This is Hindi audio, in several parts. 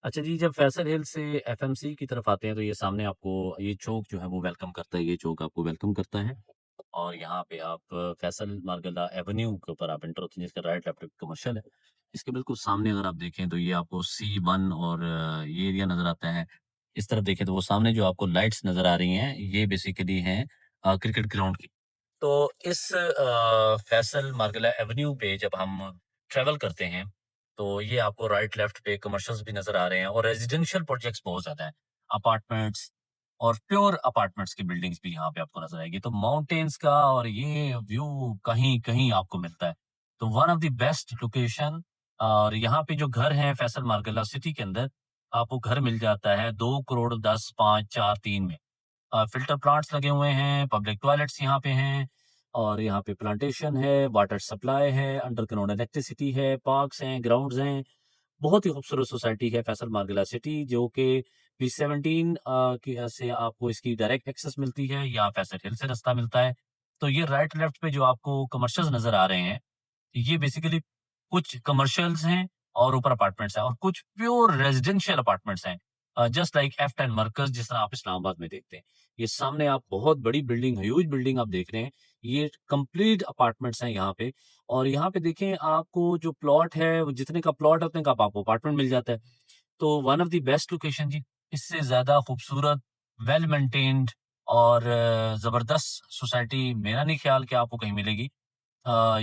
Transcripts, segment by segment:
अच्छा जी, जब फैसल हिल से एफएमसी की तरफ आते हैं, तो ये सामने आपको ये चौक जो है वो वेलकम करता है, ये चौक आपको वेलकम करता है और यहाँ पे आप फैसल मार्गला एवेन्यू के ऊपर आप एंटर होते हैं, जिसका राइट लेफ्ट कमर्शियल है। इसके बिल्कुल सामने अगर आप देखें तो ये आपको सी1 और ये एरिया नज़र आता है। इस तरफ देखें तो वो सामने जो आपको लाइट्स नज़र आ रही हैं, ये बेसिकली हैं क्रिकेट ग्राउंड की। तो इस फैसल मार्गला एवेन्यू पे जब हम ट्रैवल करते हैं, तो ये आपको राइट लेफ्ट पे कमर्शियल्स भी नज़र आ रहे हैं और रेज़िडेंशियल प्रोजेक्ट्स बहुत ज़्यादा हैं। अपार्टमेंट्स और प्योर अपार्टमेंट्स की बिल्डिंग्स भी यहाँ पे आपको नज़र आएगी। तो माउंटेन्स का और ये व्यू कहीं-कहीं आपको मिलता है। तो one of the best location और यहाँ पे जो घर हैं फैसल मार्गला सिटी के अंदर, आपको घर मिल जाता है 2 करोड़ 10, 5, 4, 3 में। फ़िल्टर प्लांट्स लगे हुए हैं, पब्लिक टॉयलेट्स यहाँ पे हैं और यहाँ पे प्लांटेशन है, वाटर सप्लाई है, अंडरग्राउंड इलेक्ट्रिसिटी है, पार्क्स हैं, ग्राउंड्स हैं। बहुत ही खूबसूरत सोसाइटी है फैसल मार्गला सिटी जो कि B17 से आपको इसकी डायरेक्ट एक्सेस मिलती है या फैसल हिल से रास्ता मिलता है। तो ये राइट लेफ्ट पे जो आपको कमर्शियल्स नज़र आ रहे हैं, ये बेसिकली कुछ कमर्शियल्स हैं और ऊपर अपार्टमेंट्स हैं और कुछ प्योर रेजिडेंशियल अपार्टमेंट्स हैं। जस्ट लाइक एफ10 मरकज़ जिस तरह आप इस्लामाबाद में देखते हैं। ये सामने आप बहुत बड़ी बिल्डिंग, ह्यूज बिल्डिंग आप देख रहे हैं। ये कंप्लीट अपार्टमेंट्स हैं यहाँ पे और यहाँ पे देखें आपको जो प्लॉट है, वो जितने का प्लॉट है उतने का आपको अपार्टमेंट मिल जाता है। तो one of the best location जी। इससे ज़्यादा खूबसूरत, वेल मेंटेन्ड और ज़बरदस्त सोसाइटी मेरा नहीं ख्याल कि आपको कहीं मिलेगी।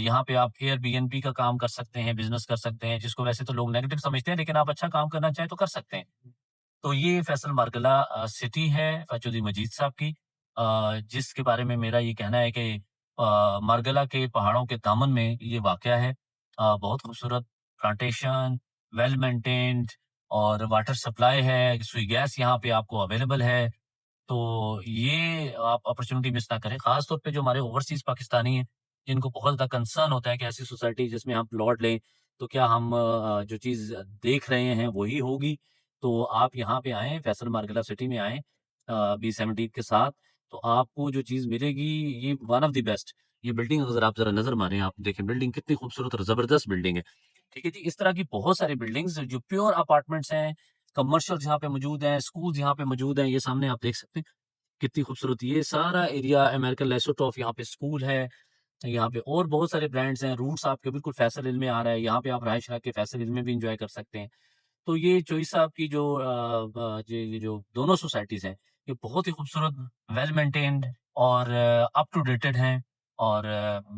यहाँ पे आप एयरबीएनबी का काम कर सकते हैं, बिज़नेस कर सकते हैं, जिसको वैसे तो लोग नेगेटिव समझते हैं, लेकिन आप अच्छा काम करना चाहें तो कर सकते हैं। तो ये फैसल मार्गला सिटी है फैजुद्दीन मजीद साहब की, जिसके बारे में मेरा ये कहना है कि मार्गला के पहाड़ों के दामन में ये वाक़या है। बहुत खूबसूरत प्लांटेशन, वेल मेंटेन्ड और वाटर सप्लाई है, सुई गैस यहाँ पे आपको अवेलेबल है। तो ये आप अपॉर्च्युनिटी मिस ना करें, ख़ास तौर पे जो हमारे ओवरसीज़ पाकिस्तानी हैं, जिनको बहुत ज़्यादा कंसर्न होता है कि ऐसी सोसाइटी जिसमें हम प्लॉट लें, तो क्या हम जो चीज़ देख रहे हैं वही होगी? तो आप यहाँ पे आएँ, फैसल मार्गला सिटी में आएँ B17 के साथ, तो आपको जो चीज़ मिलेगी ये वन ऑफ द बेस्ट। ये बिल्डिंग अगर आप ज़रा नज़र मारें, आप देखें बिल्डिंग कितनी खूबसूरत और ज़बरदस्त बिल्डिंग है। ठीक है जी, इस तरह की बहुत सारी बिल्डिंग्स जो प्योर अपार्टमेंट्स हैं, कमर्शियल्स यहाँ पे मौजूद हैं, स्कूल्स यहाँ पे मौजूद हैं, ये सामने आप देख सकते हैं। कितनी खूबसूरत ये सारा एरिया अमेरिकन लेसोटॉफ यहाँ पे स्कूल है, यहाँ पे और बहुत सारे ब्रांड्स हैं, रूट्स आपके बिल्कुल फैसल हिल में आ रहा है, यहाँ पे आप रहायश रह के फैसल हिल में भी एन्जॉय कर सकते हैं। तो ये चोइस साहब की जो ये जो दोनों सोसाइटीज़ हैं, ये बहुत ही खूबसूरत, वेल मेंटेन्ड और अप टू डेटेड हैं और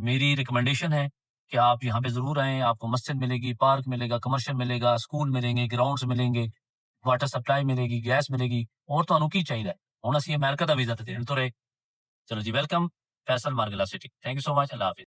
मेरी रिकमेंडेशन है कि आप यहाँ पे ज़रूर आएँ, आपको मस्जिद मिलेगी, पार्क मिलेगा, कमर्शियल मिलेगा, स्कूल मिलेंगे, ग्राउंड्स मिलेंगे, वाटर सप्लाई मिलेगी, गैस मिलेगी और ਤੁਹਾਨੂੰ ਕੀ ਚਾਹੀਦਾ ਹੈ? ਹੁਣ ਅਸੀਂ ਅਮਰੀਕਾ ਦਾ ਵੀਜ਼ਾ ਤੇ ਦੇਣ ਤੁਰੇ। ਚਲੋ ਜੀ welcome, Faisal Margalla city. Thank you so much. ਅੱਲਾ ਹਾਫਿਜ਼।